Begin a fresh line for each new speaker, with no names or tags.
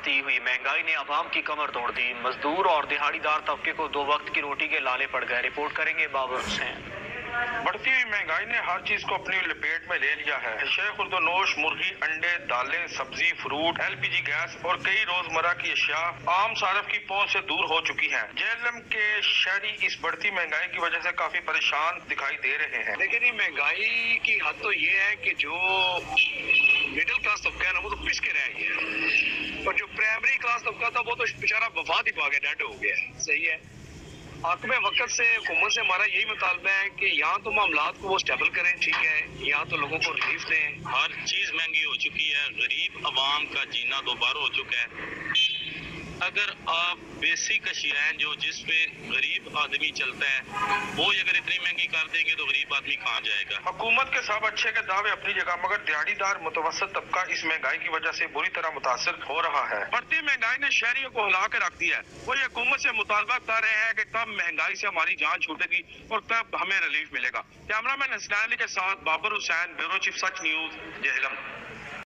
बढ़ती हुई महंगाई ने आवाम की कमर तोड़ दी। मजदूर और दिहाड़ीदार तबके को दो वक्त की रोटी के लाले पड़ गए। रिपोर्ट करेंगे बाबर हुसैन।
बढ़ती हुई महंगाई ने हर चीज को अपनी लपेट में ले लिया है। शेर खुर्दनोश, मुर्गी, अंडे, दालें, सब्जी, फ्रूट, LPG गैस और कई रोजमर्रा की अशिया आम सारफ की पहुंच से दूर हो चुकी हैं। JLM के शहरी इस बढ़ती महंगाई की वजह से काफी परेशान दिखाई दे रहे हैं।
लेकिन ये महंगाई की हद तो ये है कि जो मिडिल क्लास तबका है ना, वो तो पिस के रह गया है, और जो प्राइमरी क्लास तबका था वो तो बेचारा वफात ही पा गया, डेड हो गया है। सही है। आकम वक्त से हुकूमत से हमारा यही मुतालबा है कि यहाँ तो मामलात को वो स्टेबल करें, ठीक है, यहाँ तो लोगों को रिलीफ दें।
हर चीज महंगी हो चुकी है, गरीब अवाम का जीना दोबारा हो चुका है। अगर आप बेसिक अशियाएं जो जिस पे गरीब आदमी चलता है वो अगर इतनी महंगी कर देंगे तो गरीब आदमी कहाँ जाएगा।
हुकूमत के सब अच्छे के दावे अपनी जगह, मगर दिहाड़ीदार मुतवसत तबका इस महंगाई की वजह से बुरी तरह मुतासर हो रहा है।
बढ़ती महंगाई ने शहरियों को हिला के रख दिया है। वो ये हुकूमत से मुतालबा कर रहे हैं कि कब महंगाई से हमारी जान छूटेगी और कब हमें रिलीफ मिलेगा। कैमरामैन हसनैन अली के साथ बाबर हुसैन, ब्यूरो चीफ सच न्यूज, JLM।